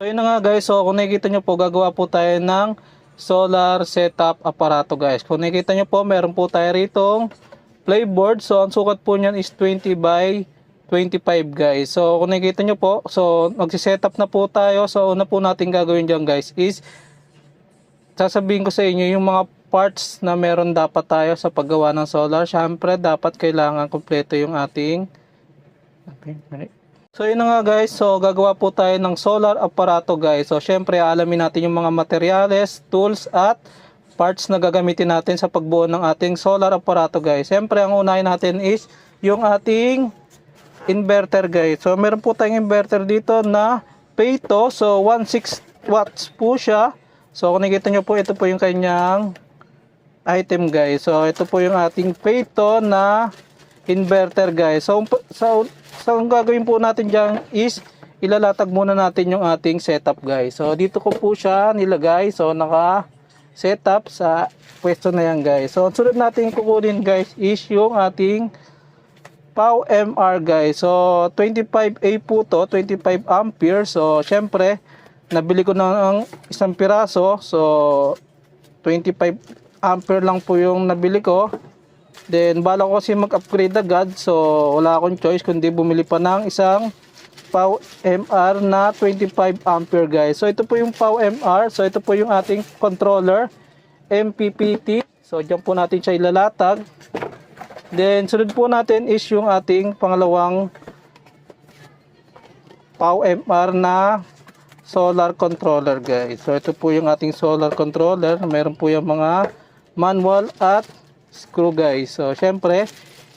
So yun na nga guys, so kung nakikita nyo po, gagawa po tayo ng solar setup aparato guys. Kung nakikita nyo po, meron po tayo ritong playboard. So ang sukat po nyan is 20 by 25 guys. So kung nakikita nyo po, so magsisetup na po tayo. So una po natin gagawin dyan guys is sasabihin ko sa inyo yung mga parts na meron dapat tayo sa paggawa ng solar. Syempre dapat kailangan kompleto yung ating so yun na nga guys, so gagawa po tayo ng solar aparato guys. So syempre alamin natin yung mga materyales, tools at parts na gagamitin natin sa pagbuo ng ating solar aparato guys. Syempre ang unahin natin is yung ating inverter guys. So meron po tayong inverter dito na Pato. So 16 watts po siya. So kung nakikita nyo po, ito po yung kanyang item guys. So ito po yung ating Pato na inverter guys. So ang gagawin po natin dyan is ilalatag muna natin yung ating setup guys. So dito ko po siya nilagay. So naka setup sa pwesto na yan guys. So ang sunod natin kukunin guys is yung ating POW-MR guys. So 25A po to, 25 ampere. So syempre nabili ko na ng isang piraso. So 25 ampere lang po yung nabili ko. Then bala ko kasi mag-upgrade agad, so wala akong choice kundi bumili pa ng isang POW-MR na 25 ampere guys. So ito po yung POW-MR. So ito po yung ating controller MPPT. So diyan po natin siya ilalatag. Then sunod po natin is yung ating pangalawang POW-MR na solar controller guys. So ito po yung ating solar controller. Meron po yung mga manual at screw guys. So syempre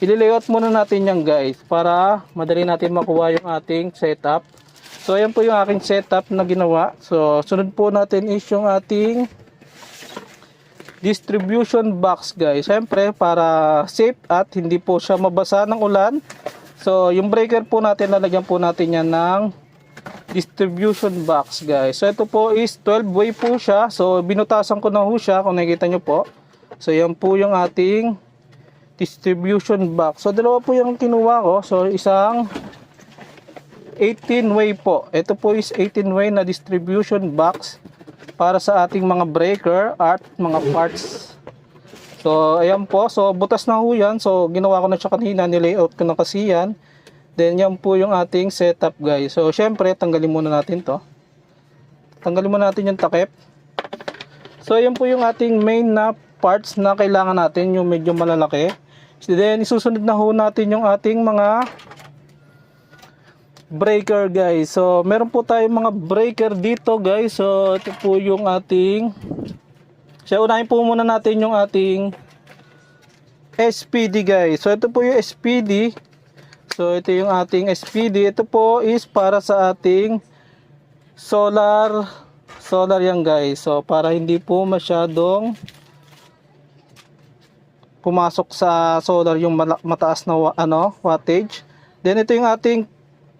i-layout muna natin yan guys para madali natin makuha yung ating setup. So ayan po yung aking setup na ginawa. So sunod po natin is yung ating distribution box guys. Syempre para safe at hindi po siya mabasa ng ulan. So yung breaker po natin, lalagyan po natin yan ng distribution box guys. So ito po is 12 way po siya. So binutasan ko na ho siya kung nakikita nyo po. So yan po yung ating distribution box. So dalawa po yung kinuha ko. So isang 18 way po. Ito po is 18 way na distribution box para sa ating mga breaker at mga parts. So ayan po. So butas na ho yan. So ginawa ko na siya kanina. Nilayout ko na kasi yan. Then yan po yung ating setup guys. So syempre tanggalin muna natin to. Tanggalin muna natin yung takip. So yan po yung ating main na parts na kailangan natin, yung medyo malalaki. Then isusunod na ho natin yung ating mga breaker guys. So meron po tayong mga breaker dito guys. So ito po yung ating, unahin po muna natin yung ating SPD guys. So ito po yung SPD. So ito yung ating SPD. Ito po is para sa ating solar yan guys. So para hindi po masyadong pumasok sa solar yung mataas na wattage. Then ito yung ating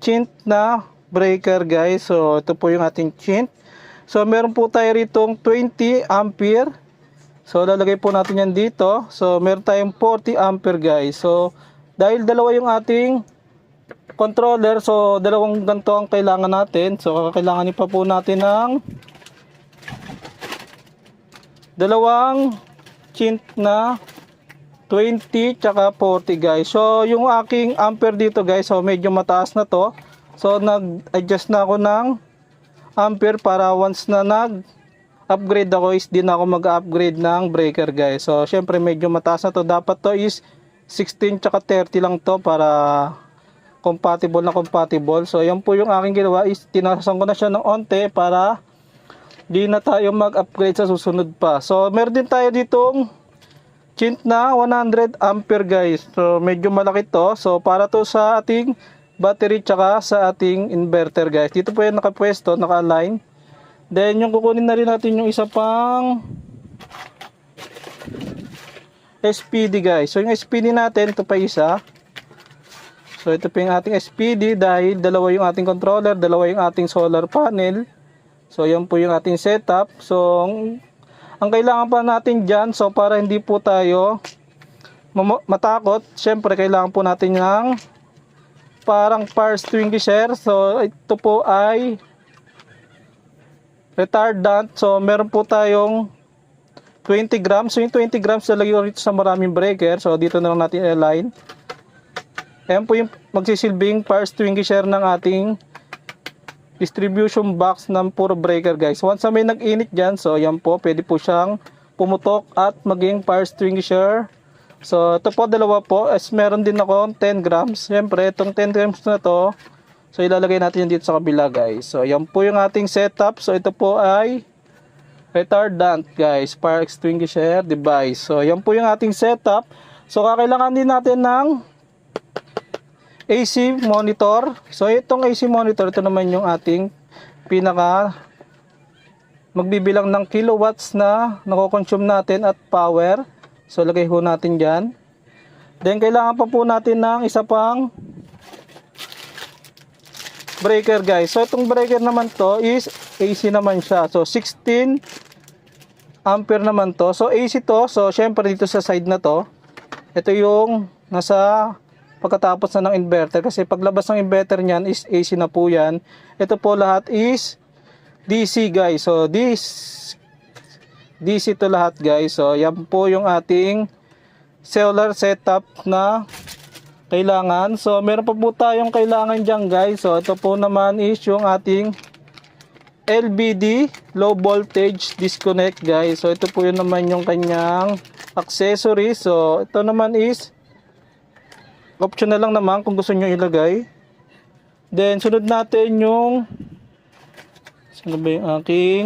chint na breaker guys. So ito po yung ating chint. So meron po tayo ritong 20 ampere. So lalagay po natin yan dito. So meron tayong 40 ampere guys. So dahil dalawa yung ating controller, so dalawang ganito ang kailangan natin. So kailangan pa po natin ng dalawang chint na 20 tsaka 40 guys. So yung aking ampere dito guys, so medyo mataas na to. So nag-adjust na ako ng ampere para once na nag-upgrade ako is din ako mag-upgrade ng breaker guys. So syempre medyo mataas na to. Dapat to is 16 tsaka 30 lang to para compatible na compatible. So yan po yung aking ginawa is tinasan ko na siya ng onte para di na tayo mag-upgrade sa susunod pa. So meron din tayo ditong chint na 100 ampere guys. So medyo malaki to. So para to sa ating battery tsaka sa ating inverter guys. Dito po yung nakapwesto, naka-align. Then yung kukunin na rin natin yung isa pang SPD guys. So yung SPD natin, ito pa isa. So ito po yung ating SPD dahil dalawa yung ating controller, dalawa yung ating solar panel. So yan po yung ating setup. So ang kailangan pa natin dyan, so para hindi po tayo matakot, syempre kailangan po natin ng parang fire extinguisher. So ito po ay retardant. So meron po tayong 20 grams. So yung 20 grams lalagay ko rito sa maraming breaker. So dito na lang natin i-align. Ayan po yung magsisilbing fire extinguisher ng ating distribution box ng puro breaker guys. Once na may nag-init dyan, so ayan po, pwede po siyang pumutok at maging fire extinguisher. So ito po, dalawa po. As meron din ako 10 grams. Siyempre, itong 10 grams na to, so ilalagay natin yan dito sa kabila guys. So ayan po yung ating setup. So ito po ay retardant guys, fire extinguisher device. So ayan po yung ating setup. So kakailangan din natin ng AC monitor. So itong AC monitor, ito naman yung ating pinaka magbibilang ng kilowatts na nako-consume natin at power. So lagay ho natin dyan. Then kailangan pa po natin ng isa pang breaker guys. So itong breaker naman to is AC naman siya. So 16 ampere naman to. So AC to. So syempre dito sa side na to, ito yung nasa pagkatapos na ng inverter. Kasi paglabas ng inverter niyan is AC na po yan. Ito po lahat is DC guys. So DC to lahat guys. So yan po yung ating solar setup na kailangan. So meron pa po tayong kailangan dyan guys. So ito po naman is yung ating LBD low voltage disconnect guys. So ito po yun naman yung kanyang accessory. So ito naman is optional lang naman kung gusto nyo ilagay. Then sunod natin yung ano ba yung aking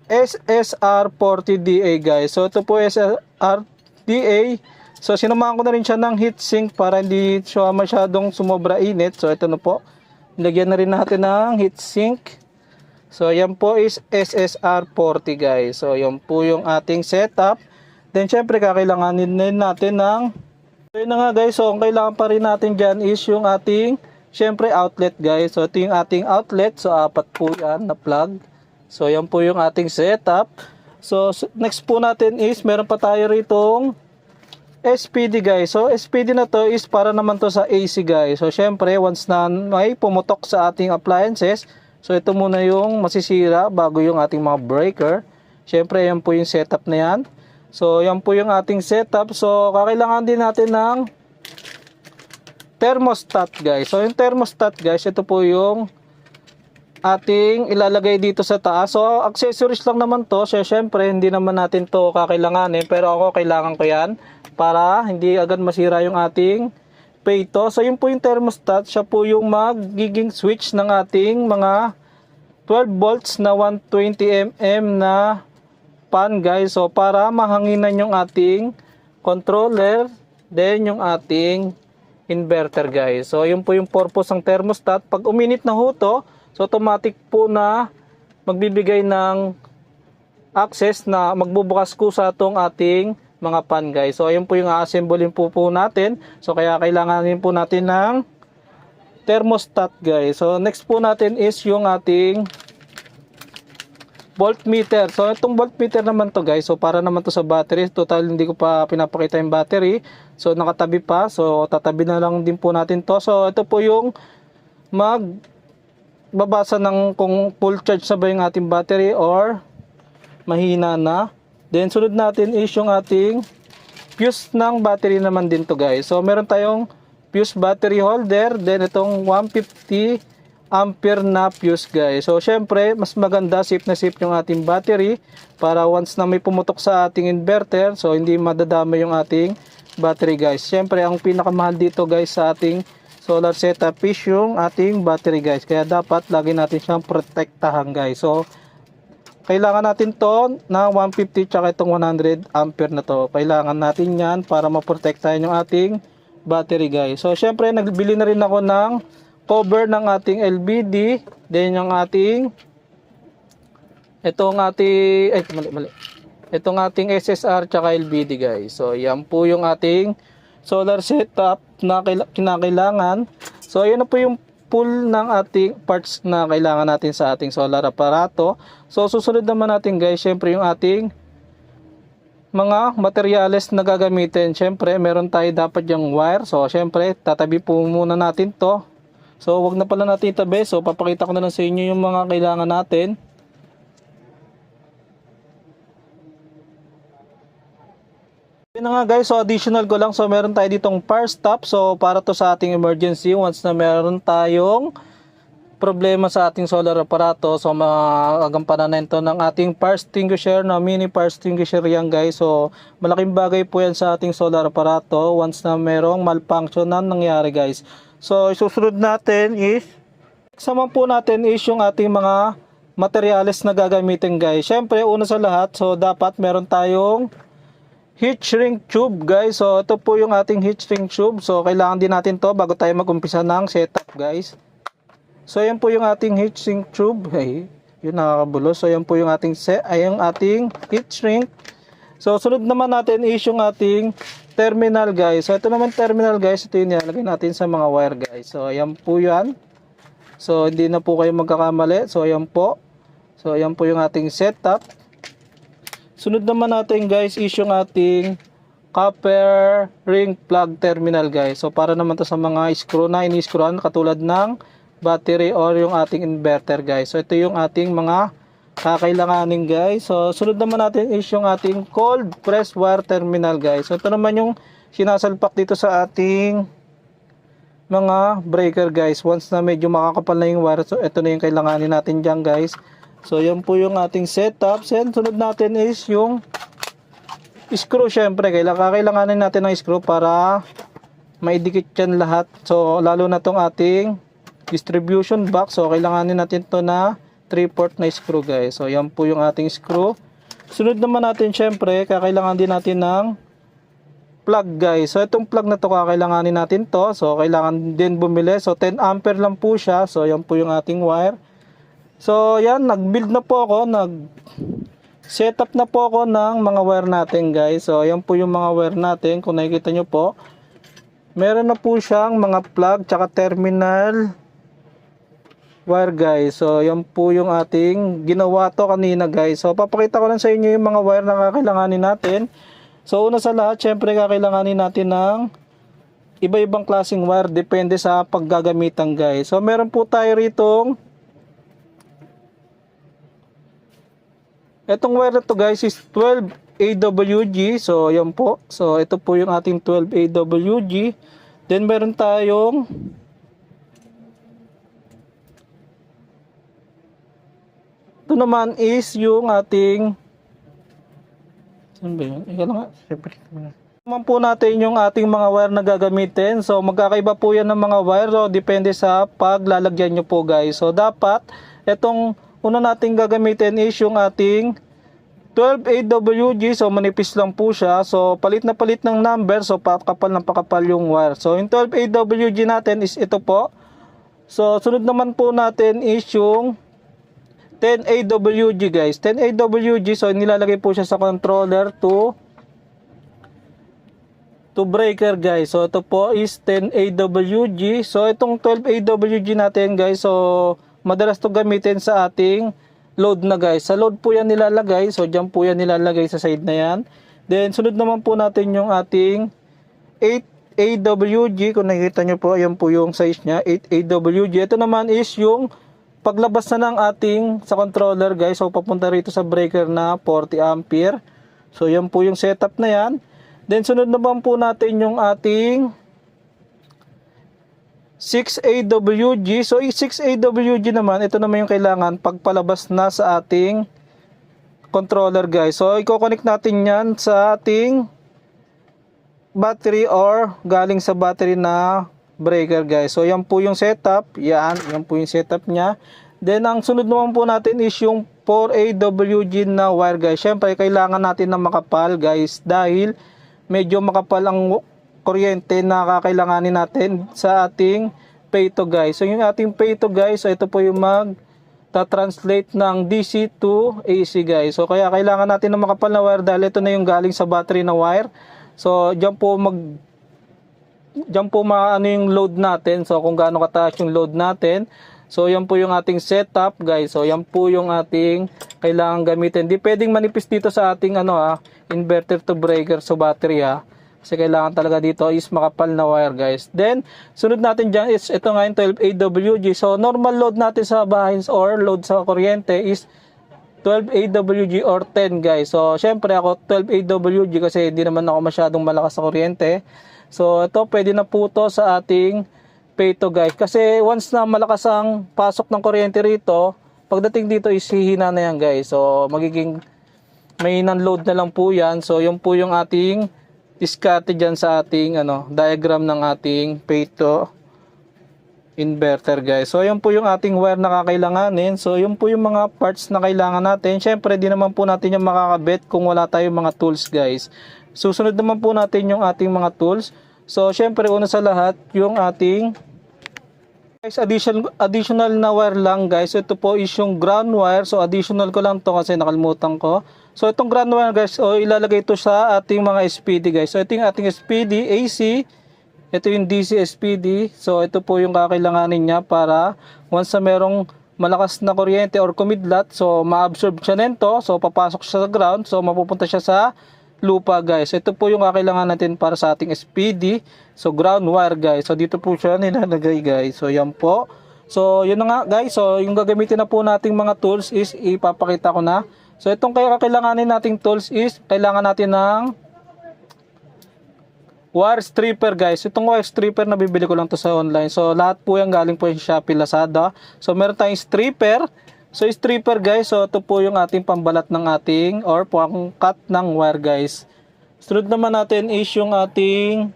SSR40DA guys. So ito po SSR40DA. So sinamahan ko na rin siya ng heatsink para hindi siya masyadong sumobra init. So ito na po. Lagyan na rin natin ng heatsink. So yan po is SSR40 guys. So yan po yung ating setup. Then syempre kakailanganin din natin ng, so yun na nga guys. So ang kailangan pa rin natin dyan is yung ating syempre outlet guys. So ito yung ating outlet. So apat po yan na plug. So yan po yung ating setup. So next po natin is meron pa tayo ritong SPD guys. So SPD na to is para naman to sa AC guys. So syempre once na may pumutok sa ating appliances, so ito muna yung masisira bago yung ating mga breaker. Syempre yan po yung setup na yan. So yan po yung ating setup. So kakailangan din natin ng thermostat guys. So yung thermostat guys, ito po yung ating ilalagay dito sa taas. So accessories lang naman to. So syempre hindi naman natin to kakailanganin, pero ako kailangan ko yan para hindi agad masira yung ating peto. So yun po yung thermostat. Siya po yung magiging switch ng ating mga 12 volts na 120 mm na fan guys. So para mahanginan yung ating controller, then yung ating inverter guys. So yun po yung purpose ng thermostat. Pag uminit na ho to, so automatic po na magbibigay ng access na magbubukas ko sa itong ating mga pan guys. So ayun po yung a-assemblein po natin. So kaya kailangan din po natin ng thermostat guys. So next po natin is yung ating voltmeter. So itong voltmeter naman to guys. So para naman to sa battery. Total hindi ko pa pinapakita yung battery. So nakatabi pa. So tatabi na lang din po natin to. So ito po yung magbabasa ng kung full charge na ba yung ating battery or mahina na. Then sunod natin is yung ating fuse ng battery naman din to guys. So meron tayong fuse battery holder, then itong 150 ampere na fuse guys. So syempre mas maganda safe na safe yung ating battery para once na may pumutok sa ating inverter, so hindi madadama yung ating battery guys. Syempre ang pinakamahal dito guys sa ating solar setup is yung ating battery guys. Kaya dapat lagi natin siyang protektahan guys. So kailangan natin to na 150 tsaka itong 100 ampere na to. Kailangan natin yan para maprotektahan yung ating battery guys. So syempre nagbili na rin ako ng cover ng ating LBD. Then yung ating itong ating SSR tsaka LBD guys. So yan po yung ating solar setup na kinakailangan. So ayan na po yung full ng ating parts na kailangan natin sa ating solar aparato. So susunod naman natin guys, syempre yung ating mga materyales na gagamitin. Syempre meron tayo dapat yung wire. So syempre tatabi po muna natin to. So wag na pala natin itabi. So papakita ko na lang sa inyo yung mga kailangan natin. Yun na nga guys, so additional ko lang, so meron tayo ditong power stop, so para to sa ating emergency once na meron tayong problema sa ating solar aparato. So magagampanan na ito ng ating fire extinguisher na mini fire extinguisher yan guys. So malaking bagay po yan sa ating solar aparato once na merong malfunction na nangyari guys. So isusunod natin is, sama po natin is yung ating mga materyales na gagamitin guys. Syempre una sa lahat, so dapat meron tayong heat shrink tube guys. So ito po yung ating heat shrink tube. So kailangan din natin to bago tayo mag-umpisa ng setup guys. So yan po yung ating heat shrink tube. Ay, yun nakakabulo. So yan po yung ating ating heat shrink. So sunod naman natin is yung ating terminal guys. So ito naman terminal guys, ito yung nilalagay natin sa mga wire guys. So yan po yan. So hindi na po kayo magkakamali. So yan po. So yan po yung ating setup. Sunod naman natin guys is yung ating copper ring plug terminal guys. So para naman to sa mga screw na ini-screwan katulad ng battery or yung ating inverter guys. So ito yung ating mga kakailanganin guys. So sunod naman natin is yung ating cold press wire terminal guys. So ito naman yung sinasalpak dito sa ating mga breaker guys. Once na medyo makakapal na yung wire, so ito na yung kailanganin natin dyan guys. So yan po yung ating setup. Then sunod natin is yung screw. Syempre kailanganin natin ng screw para maidikit yan lahat. So lalo na tong ating distribution box. So kailanganin natin to na 3/4 na screw guys. So yan po yung ating screw. Sunod naman natin syempre kakailangan din natin ng plug guys. So itong plug na to kakailanganin natin to. So kailangan din bumili. So 10 ampere lang po siya. So yan po yung ating wire. So yan, nag-build na po ako, nag-setup na po ako ng mga wire natin guys. So yan po yung mga wire natin, kung nakikita nyo po. Meron na po siyang mga plug tsaka terminal wire guys. So yan po yung ating ginawa to kanina guys. So papakita ko lang sa inyo yung mga wire na kakailanganin natin. So una sa lahat, syempre kakailanganin natin ng iba-ibang klaseng wire, depende sa paggagamitan guys. So meron po tayo ritong etong wire na to guys is 12 AWG. So yan po. So ito po yung ating 12 AWG. Then meron tayong ito naman is yung ating, saan ba yun? Ika lang nga. Naman po natin yung ating mga wire na gagamitin. So magkakaiba po yan ng mga wire. So depende sa paglalagyan nyo po guys. So dapat itong una nating gagamitin is yung ating 12 AWG. So manipis lang po siya. So palit na palit ng number. So pakapal ng pakapal yung wire. So yung 12 AWG natin is ito po. So sunod naman po natin is yung 10 AWG guys. 10 AWG. So nilalagay po siya sa controller to breaker guys. So ito po is 10 AWG. So itong 12 AWG natin guys. So madalas to gamitin sa ating load na guys. Sa load po yan nilalagay. So dyan po yan nilalagay sa side na yan. Then sunod naman po natin yung ating 8 AWG. Kung nakikita nyo po, yan po yung size nya. 8 AWG. Ito naman is yung paglabas na ng ating sa controller guys. So papunta rito sa breaker na 40 ampere. So yan po yung setup na yan. Then sunod naman po natin yung ating 6 AWG. So 6 AWG naman, ito naman yung kailangan pagpalabas na sa ating controller guys. So i-connect natin yan sa ating battery or galing sa battery na breaker guys. So yan po yung setup. Yan po yung setup nya. Then ang sunod naman po natin is yung 4 AWG na wire guys. Syempre kailangan natin na makapal guys dahil medyo makapal ang kuryente na kakailanganin natin sa ating payto guys. So yung ating payto guys, so ito po yung mag-translate ng DC to AC guys. So kaya kailangan natin na makapal na wire dahil ito na yung galing sa battery na wire. So diyan po maano yung load natin. So kung gaano kataas yung load natin. So yan po yung ating setup guys. So yan po yung ating kailangan gamitin. Di pwedeng manipis dito sa ating inverter to breaker so battery ha. Kasi kailangan talaga dito is makapal na wire guys. Then, sunod natin dyan is ito nga yung 12 AWG. So, normal load natin sa bahay or load sa kuryente is 12 AWG or 10 guys. So, syempre ako 12 AWG kasi hindi naman ako masyadong malakas sa kuryente. So, ito pwede na po to sa ating peto guys. Kasi once na malakas ang pasok ng kuryente rito, pagdating dito is hihina na yan guys. So, magiging may non-load na lang po yan. So, yun po yung ating diskarte dyan sa ating diagram ng ating peto inverter guys. So yun po yung ating wire na kakailanganin. So yun po yung mga parts na kailangan natin. Syempre di naman po natin yung makakabit kung wala tayong mga tools guys. Susunod naman po natin yung ating mga tools. So syempre una sa lahat yung ating guys, additional na wire lang guys. So, ito po is yung ground wire. So additional ko lang to kasi nakalimutan ko. So itong ground wire guys, ilalagay ito sa ating mga SPD guys. So ito yung ating SPD AC. Ito yung DC SPD. So ito po yung kakailanganin niya para once na merong malakas na kuryente or kumidlat, so ma-absorb siya nito. So papasok siya sa ground. So mapupunta siya sa lupa guys. Ito po yung kakailangan natin para sa ating SPD. So ground wire guys. So dito po siya nilalagay guys. So yan po. So yun na nga guys. So yung gagamitin na po nating mga tools is ipapakita ko na. So itong kailanganin nating tools is kailangan natin ng wire stripper guys. Itong wire stripper nabibili ko lang to sa online. So lahat po yan galing po yung Shopee, Lazada. So meron tayong stripper. So stripper guys, so ito po yung ating pambalat ng ating or pang cut ng wire guys. Sunod naman natin is yung ating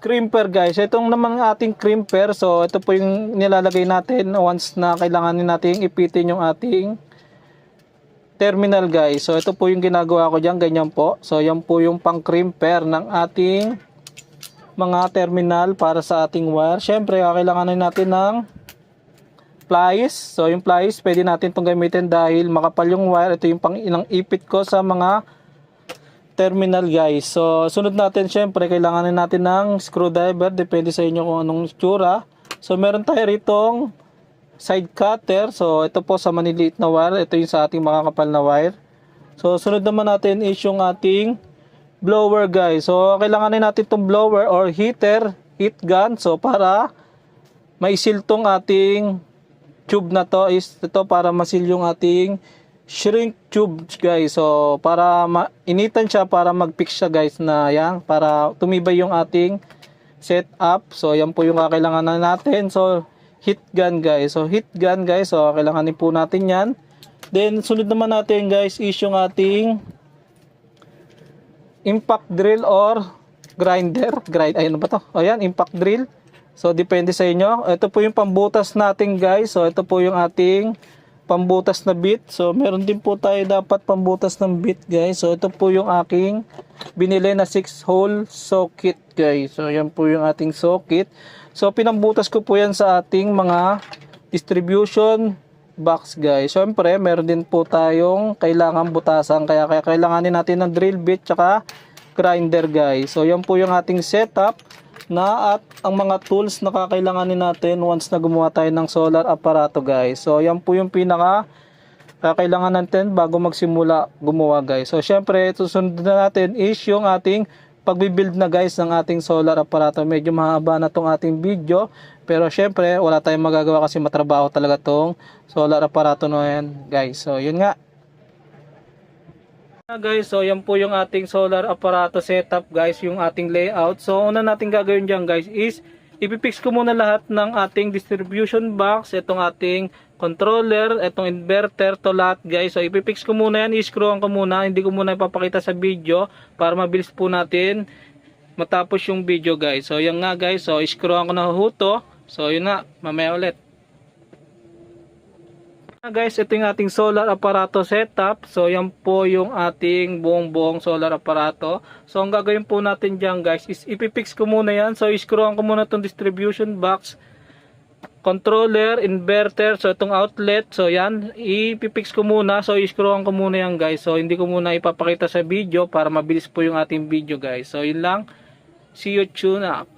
crimper guys. Itong naman ating crimper, so ito po yung nilalagay natin once na kailanganin natin ipitin yung ating terminal guys. So ito po yung ginagawa ko diyan, ganyan po. So yan po yung pang crimper ng ating mga terminal para sa ating wire. Syempre kailanganin natin ng pliers. So yung pliers pwede natin itong gamitin dahil makapal yung wire. Ito yung pang ilang ipit ko sa mga terminal guys. So sunod natin syempre kailanganin natin ng screwdriver. Depende sa inyo kung anong itsura. So meron tayo ritong side cutter. So ito po sa maniliit na wire. Ito yung sa ating makakapal na wire. So sunod naman natin is yung ating blower guys. So kailanganin natin itong blower or heater, heat gun. So para maisil tong ating tube na to is ito para masil yung ating shrink tube guys. So para initan siya para mag-fix siya guys na yan. Para tumibay yung ating setup. So yan po yung kailangan natin. So heat gun guys. So heat gun guys. So kailanganin po natin yan. Then sunod naman natin guys is yung ating impact drill or grinder. Ayun ba to? O yan, impact drill. So depende sa inyo. Ito po yung pambutas natin guys. So ito po yung ating pambutas na bit. So meron din po tayo dapat pambutas ng bit guys. So ito po yung aking binili na 6-hole socket guys. So yan po yung ating socket. So pinambutas ko po yan sa ating mga distribution box guys. Siyempre meron din po tayong kailangan butasan. Kaya kailanganin natin ng drill bit tsaka grinder guys. So yan po yung ating setup na at ang mga tools na kakailanganin natin once na gumawa tayo ng solar aparato guys. So yan po yung pinaka kakailangan natin bago magsimula gumawa guys. So syempre susunod na natin is yung ating pagbibuild na guys ng ating solar aparato. Medyo mahaba na tong ating video, pero syempre wala tayong magagawa kasi matrabaho talaga tong solar aparato na yan guys. So yun nga guys, so yan po yung ating solar aparato setup guys, yung ating layout. So una natin gagawin dyan guys is ipipix ko muna lahat ng ating distribution box, itong ating controller, itong inverter, to lahat guys. So ipipix ko muna yan, i-screwan ko muna, hindi ko muna ipapakita sa video para mabilis po natin matapos yung video guys. So yan nga guys, so i-screwan ko na huto. So yun na, mamaya ulit. Guys, ito yung ating solar aparato setup. So yan po yung ating buong solar aparato. So ang gagawin po natin dyan guys is ipipix ko muna yan. So i-screwan ko muna itong distribution box, controller, inverter, so itong outlet. So yan, ipipix ko muna. So i-screwan ko muna yan guys. So hindi ko muna ipapakita sa video para mabilis po yung ating video guys. So yun lang. See you tune up.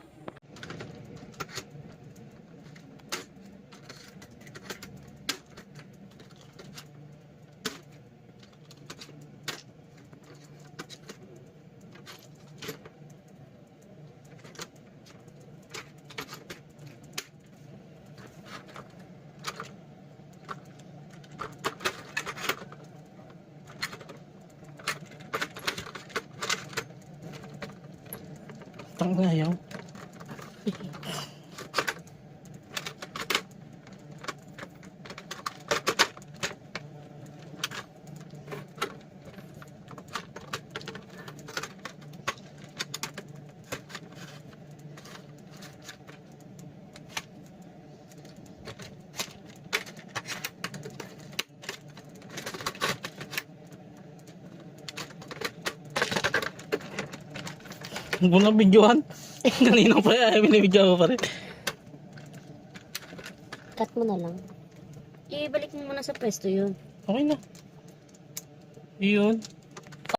Ang ayaw. Huwag mo na videohan. Kanina pa yan, binibidyo mo pa rin. Cut mo na lang. Ibalik mo muna sa pwesto yun. Okay na. Yun.